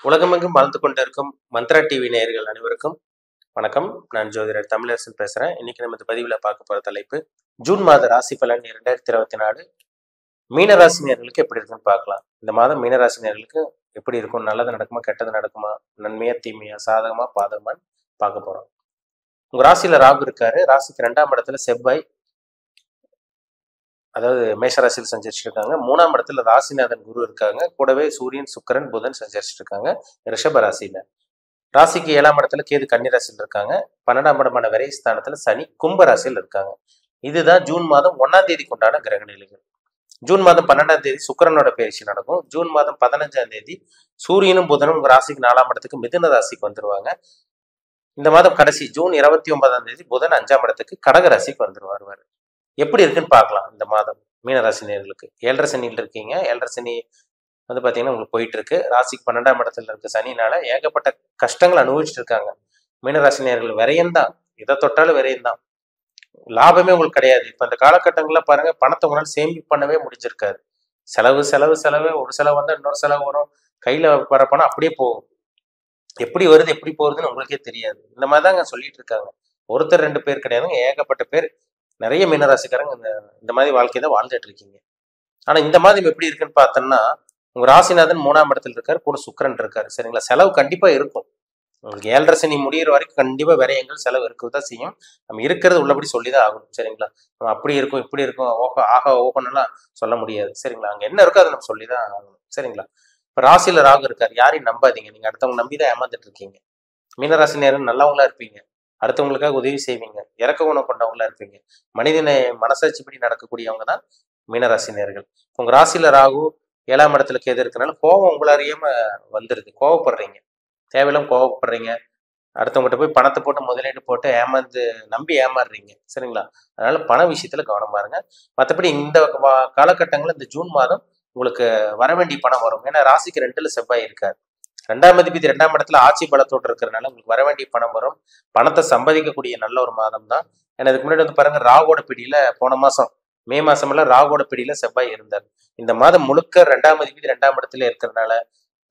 உலகமெங்கும் வாழ்ந்து கொண்டிருக்கும் மந்த்ரா டிவி நேயர்கள் அனைவருக்கும் வணக்கம். நான் ஜோதிடர் தமிழரசன் பேசுறேன். இன்னைக்கு நம்ம இந்த பதிவில் பார்க்க போற தலைப்பு ஜூன் மாத ராசி பலன் 2024 மீன ராசி நேயர்களுக்கு எப்படி இருக்குன்னு பார்க்கலாம். இந்த மாதம் மீன ராசி நேயர்களுக்கு எப்படி இருக்கும், நல்லது நடக்குமா கெட்டது நடக்குமா, நன்மையா தீமையா, சாதகமா பாதகமான்னு பார்க்க போறோம். உங்க ராசியில ராகு இருக்காரு. ராசிக்கு 2ஆம் இடத்துல செவ்வாய், அதாவது மேஷராசியில் சஞ்சரிச்சுட்டு இருக்காங்க. 3ஆம் இடத்துல ராசிநாதன் குரு இருக்காங்க. கூடவே சூரியன், சுக்கிரன், புதன் சஞ்சரிச்சுட்டு இருக்காங்க ரிஷப ராசியில. ராசிக்கு 7ஆம் இடத்துல கேது கன்னிராசியில் இருக்காங்க. 12ஆம் இடமான விரைஸ்தானத்துல சனி கும்ப ராசியில் இருக்காங்க. இதுதான் ஜூன் மாதம் 1ஆம் தேதிக்கு உண்டான கிரக நிலைகள். ஜூன் மாதம் 12ஆம் தேதி சுக்கிரனோட பயிற்சி நடக்கும். ஜூன் மாதம் 15ஆம் தேதி சூரியனும் புதனும் உங்க ராசிக்கு 4ஆம் இடத்துக்கு மிதுன ராசிக்கு வந்துருவாங்க. இந்த மாதம் கடைசி ஜூன் 29ஆம் தேதி புதன் 5ஆம் இடத்துக்கு கடக ராசிக்கு வருவாரு. எப்படி இருக்குன்னு பார்க்கலாம். இந்த மாதம் மீனராசி நேயர்களுக்கு 7.5 சனியில் இருக்கீங்க. 7.5 சனி வந்து பார்த்தீங்கன்னா உங்களுக்கு போயிட்டு இருக்கு. ராசிக்கு 12ஆம் இடத்துல இருக்க சனினால ஏகப்பட்ட கஷ்டங்கள் அனுபவிச்சுட்டு இருக்காங்க மீனராசி நேயர்கள். விரயம்தான், எதை தொட்டாலும் விரயம்தான், லாபமே உங்களுக்கு கிடையாது. இப்போ இந்த காலகட்டங்களில் பாருங்க, பணத்தை உங்களால் சேமிப்பு பண்ணவே முடிஞ்சிருக்காரு. செலவு செலவு செலவு, ஒரு செலவு வந்தால் இன்னொரு செலவு வரும். கையில் வர பணம் அப்படியே போகும். எப்படி வருது எப்படி போகுதுன்னு உங்களுக்கே தெரியாது. இந்த மாதிரி தாங்க சொல்லிட்டு இருக்காங்க. ஒருத்தர் 2 பேர் கிடையாதுங்க, ஏகப்பட்ட பேர். நிறைய மீனராசிக்காரங்க இந்த மாதிரி வாழ்க்கையை தான் வாழ்ந்துட்டு இருக்கீங்க. ஆனா இந்த மாதிரி எப்படி இருக்குன்னு பார்த்தோம்னா, உங்க ராசிநாதன் 3ஆம் இடத்துல இருக்காரு, கூட சுக்கிரன் இருக்காரு. சரிங்களா? செலவு கண்டிப்பா இருக்கும். உங்களுக்கு 7.5 சனி முடியிற வரைக்கும் கண்டிப்பா விரயங்கள் செலவு இருக்கதான் செய்யும். நம்ம இருக்கிறது உள்ளபடி சொல்லிதான் ஆகணும். சரிங்களா? நம்ம அப்படி இருக்கும் இப்படி இருக்கும் ஓகோன்னெல்லாம் சொல்ல முடியாது. சரிங்களா? அங்க என்ன இருக்கோ அதை நம்ம சொல்லிதான் ஆகணும். சரிங்களா? இப்ப ராசியில ராகு இருக்காரு. யாரையும் நம்பாதீங்க. நீங்க அடுத்தவங்க நம்பிதான் ஏமாந்துட்டு இருக்கீங்க. மீனராசி நேரம் நல்லவங்களா இருப்பீங்க. அடுத்தவங்களுக்காக உதவி செய்வீங்க. இறக்க குணம் கொண்டவங்களா இருப்பீங்க. மனிதனை மனசாட்சிப்படி நடக்கக்கூடியவங்க தான் மீனராசி நேர்கள். உங்க ராசியில ராகு 7ஆம் இடத்துல கேது இருக்கனால கோபம் உங்களை அறியாம வந்துருது. கோவப்படுறீங்க, தேவையில்லாம கோவப்படுறீங்க. அடுத்தவங்ககிட்ட போய் பணத்தை போட்டு முதலீடு போட்டு நம்பி ஏமாறுறீங்க. சரிங்களா? அதனால பண விஷயத்துல கவனம் பாருங்க. மற்றபடி இந்த காலகட்டங்களில் இந்த ஜூன் மாதம் உங்களுக்கு வர வேண்டிய பணம் வரும். ஏன்னா ராசிக்கு 2ல செவ்வாய் இருக்காரு. 2ஆம் அதிபதி 2ஆம் இடத்துல ஆட்சி பலத்தோடு இருக்கிறதுனால உங்களுக்கு வர வேண்டிய பணம் வரும். பணத்தை சம்பாதிக்கக்கூடிய நல்ல ஒரு மாதம் தான். ஏன்னா இதுக்கு முன்னாடி வந்து பாருங்க, ராகுவோட பிடியில போன மாசம் மே மாசமெல்லாம் ராகுவோட பிடியில செவ்வாய் இருந்தார். இந்த மாதம் முழுக்க 2ஆம் அதிபதி 2ஆம் இடத்துல இருக்கிறதுனால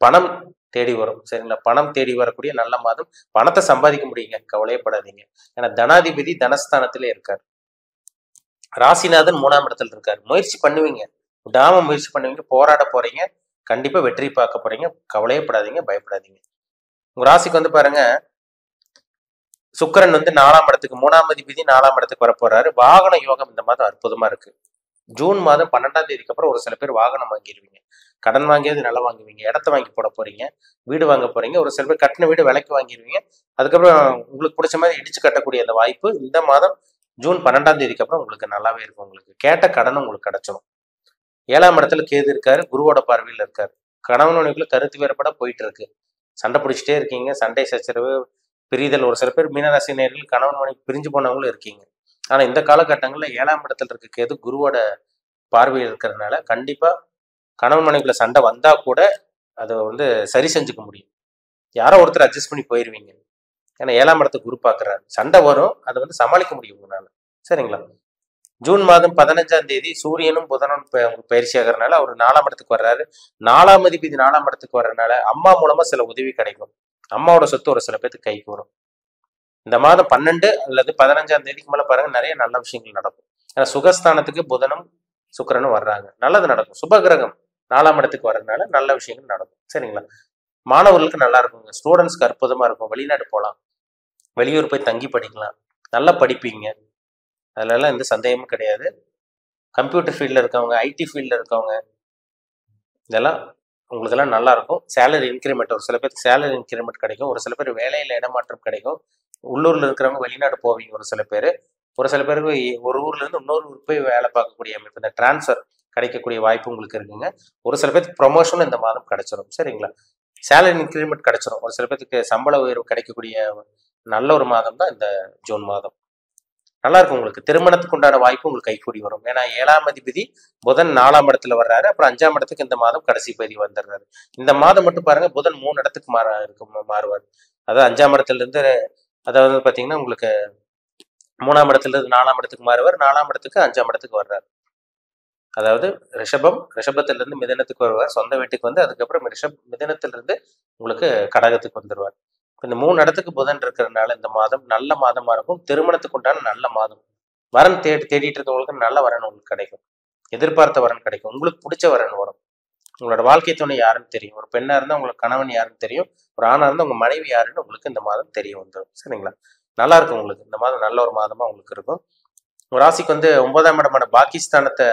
பணம் தேடி வரும். சரிங்களா? பணம் தேடி வரக்கூடிய நல்ல மாதம். பணத்தை சம்பாதிக்க முடியுங்க, கவலையப்படாதீங்க. ஏன்னா தனாதிபதி தனஸ்தானத்திலே இருக்கார். ராசிநாதன் 3ஆம் இடத்துல இருக்காரு. முயற்சி பண்ணுவீங்க, விடாம முயற்சி பண்ணுவீங்க, போராட போறீங்க, கண்டிப்பா வெற்றி பார்க்க போறீங்க. கவலையப்படாதீங்க, பயப்படாதீங்க. உங்க ராசிக்கு வந்து பாருங்க, சுக்கிரன் வந்து 4ஆம் இடத்துக்கு 3ஆம் அதிபதி 4ஆம் இடத்துக்கு வர போறாரு. வாகன யோகம் இந்த மாதம் அற்புதமா இருக்கு. ஜூன் மாதம் 12ஆம் தேதிக்கு அப்புறம் ஒரு சில பேர் வாகனம் வாங்கிடுவீங்க. கடன் வாங்கியது நல்லா வாங்குவீங்க. இடத்த வாங்கி போட போறீங்க, வீடு வாங்க போறீங்க. ஒரு சில பேர் கட்டின வீடு விலைக்கு வாங்கிடுவீங்க. அதுக்கப்புறம் உங்களுக்கு பிடிச்ச மாதிரி இடிச்சு கட்டக்கூடிய அந்த வாய்ப்பு இந்த மாதம் ஜூன் 12ஆம் தேதிக்கு அப்புறம் உங்களுக்கு நல்லாவே இருக்கும். உங்களுக்கு கேட்ட கடனும் உங்களுக்கு கிடைச்சிடும். 7ஆம் இடத்துல கேது இருக்காரு, குருவோட பார்வையில் இருக்காரு. கணவன் மனைவிக்குள்ள கருத்து வேறுபாட போயிட்டு இருக்கு. சண்டை பிடிச்சிட்டே இருக்கீங்க, சண்டை சச்சரவு, பிரிதல். ஒரு சில பேர் மீனராசி நேயர்கள் கணவன் மனைவி பிரிஞ்சு போனவங்களும் இருக்கீங்க. ஆனா இந்த காலகட்டங்களில் 7ஆம் இடத்துல இருக்க கேது குருவோட பார்வையில் இருக்கிறதுனால கண்டிப்பா கணவன் மனைவிக்குள்ள சண்டை வந்தா கூட அதை வந்து சரி செஞ்சுக்க முடியும். யாரோ ஒருத்தர் அட்ஜஸ்ட் பண்ணி போயிருவீங்க. ஏன்னா 7ஆம் இடத்துக்கு குரு பார்க்குறாரு. சண்டை வரும், அதை வந்து சமாளிக்க முடியும் உங்களால. சரிங்களா? ஜூன் மாதம் 15ஆம் தேதி சூரியனும் புதனும் பயிற்சி ஆகிறதுனால அவர் 4ஆம் இடத்துக்கு வர்றாரு. 4ஆம் அதிபதி 4ஆம் இடத்துக்கு வர்றதுனால அம்மா மூலமா சில உதவி கிடைக்கும். அம்மாவோட சொத்து ஒரு சில பேருக்கு கைக்கு வரும். இந்த மாதம் 12 அல்லது 15ஆம் தேதிக்கு மேல பாருங்க, நிறைய நல்ல விஷயங்கள் நடக்கும். ஏன்னா சுகஸ்தானத்துக்கு புதனும் சுக்கிரனும் வர்றாங்க. நல்லது நடக்கும். சுபகிரகம் 4ஆம் இடத்துக்கு வர்றதுனால நல்ல விஷயங்கள் நடக்கும். சரிங்களா? மாணவர்களுக்கு நல்லா இருக்குங்க. ஸ்டூடெண்ட்ஸ்க்கு அற்புதமா இருக்கும். வெளிநாடு போகலாம், வெளியூர் போய் தங்கி படிக்கலாம், நல்லா படிப்பீங்க. அதுலலாம் எந்த சந்தேகமும் கிடையாது. கம்ப்யூட்டர் ஃபீல்டில் இருக்கவங்க, ஐடி ஃபீல்டில் இருக்கவங்க, இதெல்லாம் உங்களுக்கெல்லாம் நல்லா இருக்கும். சேலரி இன்க்ரிமெண்ட், ஒரு சில பேருக்கு சேலரி இன்க்ரிமெண்ட் கிடைக்கும். ஒரு சில பேர் வேலையில் இடமாற்றம் கிடைக்கும். உள்ளூரில் இருக்கிறவங்க வெளிநாடு போவீங்க. ஒரு சில பேருக்கு ஒரு ஊர்ல இருந்து இன்னொரு ஊருக்கு போய் வேலை பார்க்கக்கூடிய அமைப்பு, இந்த டிரான்ஸ்ஃபர் கிடைக்கக்கூடிய வாய்ப்பு உங்களுக்கு இருக்குங்க. ஒரு சில பேருக்கு ப்ரொமோஷனும் இந்த மாதம் கிடைச்சிடும். சரிங்களா? சேலரி இன்க்ரிமெண்ட் கிடைச்சிடும். ஒரு சில பேருக்கு சம்பள உயர்வு கிடைக்கக்கூடிய நல்ல ஒரு மாதம் தான் இந்த ஜூன் மாதம். நல்லா இருக்கும். உங்களுக்கு திருமணத்துக்கு உண்டான வாய்ப்பு உங்களுக்கு கைக்கூடி வரும். ஏன்னா 7ஆம் அதிபதி புதன் 4ஆம் இடத்துல வர்றாரு. அப்புறம் 5ஆம் இடத்துக்கு இந்த மாதம் கடைசி பகுதி வந்துடுறாரு. இந்த மாதம் மட்டும் பாருங்க, புதன் 3 இடத்துக்கு மாறுவார். அதாவது 5ஆம் இடத்துல இருந்து, அதாவது பாத்தீங்கன்னா உங்களுக்கு 3ஆம் இடத்துல இருந்து 4ஆம் இடத்துக்கு மாறுவார். 4ஆம் இடத்துக்கு 5ஆம் இடத்துக்கு வர்றாரு. அதாவது ரிஷபத்திலிருந்து மிதனத்துக்கு வருவார், சொந்த வீட்டுக்கு வந்து அதுக்கப்புறம் மிதனத்திலிருந்து உங்களுக்கு கடகத்துக்கு வந்துடுவார். இந்த 3 இடத்துக்கு புதன் இருக்கிறதுனால இந்த மாதம் நல்ல மாதமா இருக்கும். திருமணத்துக்கு உண்டான நல்ல மாதம். வரன் தேடிட்டு இருக்கவங்களுக்கு நல்ல வரன் உங்களுக்கு கிடைக்கும். எதிர்பார்த்த வரன் கிடைக்கும். உங்களுக்கு பிடிச்ச வரன் வரும். உங்களோட வாழ்க்கை துணை யாருன்னு தெரியும். ஒரு பெண்ணா இருந்தா உங்களுக்கு கணவன் யாருன்னு தெரியும். ஒரு ஆணா இருந்தா உங்க மனைவி யாருன்னு உங்களுக்கு இந்த மாதம் தெரிய வந்துடும். சரிங்களா? நல்லா இருக்கும் உங்களுக்கு. இந்த மாதம் நல்ல ஒரு மாதமா உங்களுக்கு இருக்கும். ஒரு ராசிக்கு வந்து 9ஆம் இடமான பாக்கியஸ்தானத்தை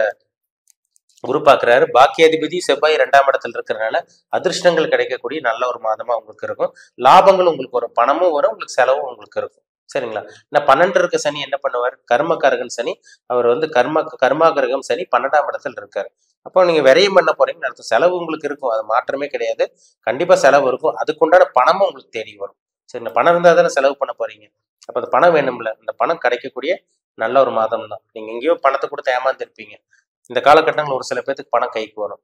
குரு பார்க்குறாரு. பாக்கியாதிபதி செவ்வாய் 2ஆம் இடத்துல இருக்கிறதுனால அதிர்ஷ்டங்கள் கிடைக்கக்கூடிய நல்ல ஒரு மாதமா உங்களுக்கு இருக்கும். லாபங்களும் உங்களுக்கு வரும், பணமும் வரும், உங்களுக்கு செலவும் உங்களுக்கு இருக்கும். சரிங்களா? ஏன்னா 12 இருக்க சனி என்ன பண்ணுவார்? கர்மக்காரகன் சனி. அவர் வந்து கர்மாகிரகம் சனி 12ஆம் இடத்துல இருக்காரு. அப்போ நீங்க விரயம் பண்ண போறீங்கன்னு அர்த்தம். செலவு உங்களுக்கு இருக்கும், அது மாற்றமே கிடையாது. கண்டிப்பா செலவு இருக்கும். அதுக்குண்டான பணமும் உங்களுக்கு தேடி வரும். சரி, பணம் இருந்தால் தானே செலவு பண்ண போறீங்க. அப்போ அந்த பணம் வேணும்ல, அந்த பணம் கிடைக்கக்கூடிய நல்ல ஒரு மாதம் தான். நீங்க எங்கேயோ பணத்தை கொடுத்து ஏமாந்துருப்பீங்க. இந்த காலகட்டங்கள் ஒரு சில பேருக்கு பணம் கைக்கு வரும்,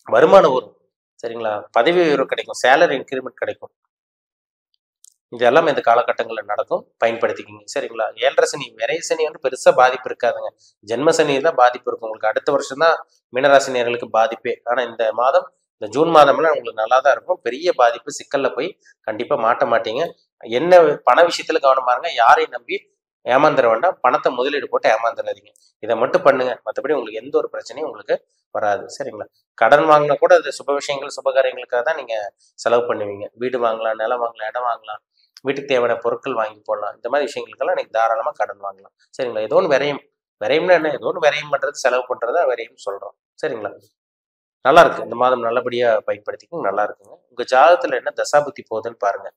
வருமானம் வரும். சரிங்களா? பதவி உயர்வு கிடைக்கும், சேலரி இன்க்ரிமெண்ட் கிடைக்கும். இதெல்லாம் இந்த காலகட்டங்களில் நடக்கும், பயன்படுத்திக்கிங்க. சரிங்களா? 7.5 சனி, விரை சனி வந்து பெருசா பாதிப்பு இருக்காதுங்க. ஜென்ம சனி தான் பாதிப்பு இருக்கும் உங்களுக்கு. அடுத்த வருஷம் தான் மீனராசி நேயர்களுக்கு பாதிப்பே. ஆனா இந்த மாதம், இந்த ஜூன் மாதம்லாம் உங்களுக்கு நல்லா தான் இருக்கும். பெரிய பாதிப்பு சிக்கல்ல போய் கண்டிப்பா மாட்ட மாட்டீங்க. என்ன பண விஷயத்துல கவனமா இருங்க. யாரையும் நம்பி ஏமாந்துட வேண்டாம். பணத்தை முதலீடு போட்டு ஏமாந்துடாதீங்க. இதை மட்டும் பண்ணுங்க. மற்றபடி உங்களுக்கு எந்த ஒரு பிரச்சனையும் உங்களுக்கு வராது. சரிங்களா? கடன் வாங்கினா கூட அது சுப விஷயங்கள், சுபகாரியங்களுக்காக தான் நீங்க செலவு பண்ணுவீங்க. வீடு வாங்கலாம், நிலம் வாங்கலாம், இடம் வாங்கலாம், வீட்டுக்கு தேவையான பொருட்கள் வாங்கி போடலாம். இந்த மாதிரி விஷயங்களுக்கெல்லாம் நீங்க தாராளமா கடன் வாங்கலாம். சரிங்களா? ஏதோ ஒன்று விரயம். விரயம்னா என்ன? ஏதோ ஒன்று விரயம் பண்றது, செலவு பண்றதா விரயம் சொல்றோம். சரிங்களா? நல்லா இருக்கு. இந்த மாதம் நல்லபடியா பயன்படுத்திக்கும். நல்லா இருக்குங்க. உங்க ஜாதகத்துல என்ன தசாபுத்தி போகுதுன்னு பாருங்க.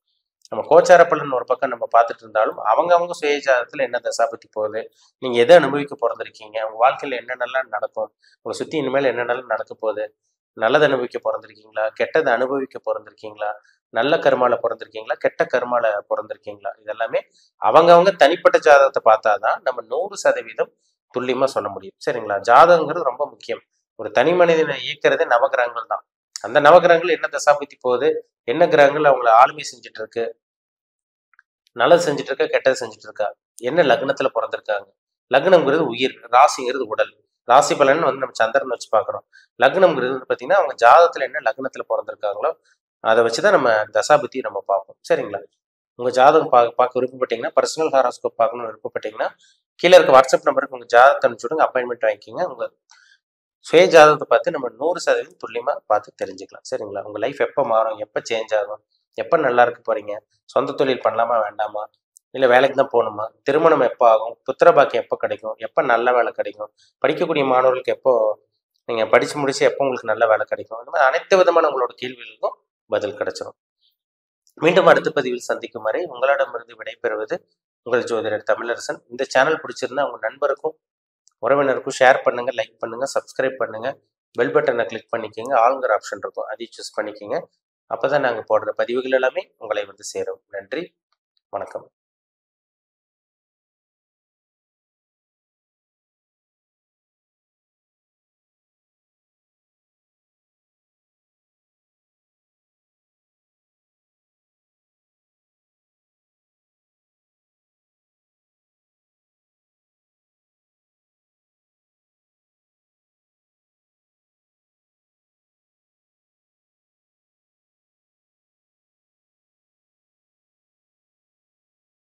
நம்ம கோச்சார பலன் ஒரு பக்கம் நம்ம பார்த்துட்டு இருந்தாலும் அவங்க சுய ஜாதகத்துல என்ன தசாபுத்தி போகுது, நீங்க எதை அனுபவிக்க பிறந்திருக்கீங்க, உங்க வாழ்க்கையில என்னென்னலாம் நடக்கும், உங்களை சுத்தி இனிமேல் என்னென்னலாம் நடக்க போகுது, நல்லது அனுபவிக்க பிறந்திருக்கீங்களா, கெட்டதை அனுபவிக்க பிறந்திருக்கீங்களா, நல்ல கர்மால பிறந்திருக்கீங்களா, கெட்ட கர்மால பிறந்திருக்கீங்களா, இதெல்லாமே அவங்க தனிப்பட்ட ஜாதகத்தை பார்த்தாதான் நம்ம 100% துல்லியமா சொல்ல முடியும். சரிங்களா? ஜாதகங்கிறது ரொம்ப முக்கியம். ஒரு தனி மனிதனை இயக்கிறதே நவகிரகங்கள் தான். அந்த நவகிரகங்கள் என்ன தசாபுத்தி போகுது, என்ன கிரகங்கள் அவங்களை ஆளுமை செஞ்சுட்டு இருக்கு, நல்லது செஞ்சுட்டு இருக்கா, கெட்டது செஞ்சுட்டு இருக்கா, என்ன லக்னத்துல பிறந்திருக்காங்க. லக்னம்ங்கிறது உயிர், ராசிங்கிறது உடல். ராசி பலன் வந்து நம்ம சந்திரன் வச்சு பார்க்குறோம். லக்னம்ங்கிறது பார்த்தீங்கன்னா அவங்க ஜாதகத்துல என்ன லக்னத்துல பிறந்திருக்காங்களோ அதை வச்சுதான் நம்ம தசாபுத்தி நம்ம பார்ப்போம். சரிங்களா? உங்க ஜாதகம் பார்க்க விருப்பப்பட்டீங்கன்னா, பர்சனல் ஹாரோஸ்கோப் பார்க்கணும்னு விருப்பப்பட்டீங்கன்னா, கீழே இருக்க வாட்ஸ்அப் நம்பருக்கு உங்க ஜாதகத்தை அனுப்பிச்சுடுங்க, அப்பாயின்மெண்ட் வாங்கிக்கிங்க. உங்க சுய ஜாதகத்தை பார்த்து நம்ம 100% துல்லியமா பார்த்து தெரிஞ்சுக்கலாம். சரிங்களா? உங்க லைஃப் எப்போ மாறும், எப்போ சேஞ்ச் ஆகும், எப்போ நல்லா இருக்க போறீங்க, சொந்த தொழில் பண்ணலாமா வேண்டாமா, இல்லை வேலைக்கு தான் போகணுமா, திருமணம் எப்போ ஆகும், புத்திர பாக்கியம் எப்போ கிடைக்கும், எப்போ நல்ல வேலை கிடைக்கும், படிக்கக்கூடிய மாணவர்களுக்கு எப்போ நீங்கள் படித்து முடிச்சு எப்போ உங்களுக்கு நல்ல வேலை கிடைக்கும், இந்த மாதிரி அனைத்து விதமான உங்களோட கேள்விகளுக்கும் பதில் கிடைச்சிடும். மீண்டும் அடுத்த பதிவில் சந்திக்கும் வரை உங்களிடமிருந்து விடைபெறுவது உங்கள் ஜோதிடர் தமிழரசன். இந்த சேனல் பிடிச்சிருந்தா உங்கள் நண்பருக்கும் உறவினருக்கும் ஷேர் பண்ணுங்க, லைக் பண்ணுங்க, சப்ஸ்கிரைப் பண்ணுங்க, பெல் பட்டனை கிளிக் பண்ணிக்கோங்க. ஆளுங்கிற ஆப்ஷன் இருக்கும், அதையும் சூஸ் பண்ணிக்கோங்க. அப்போதான் நாங்கள் போடுற பதிவுகள் எல்லாமே உங்களை வந்து சேரும். நன்றி, வணக்கம்.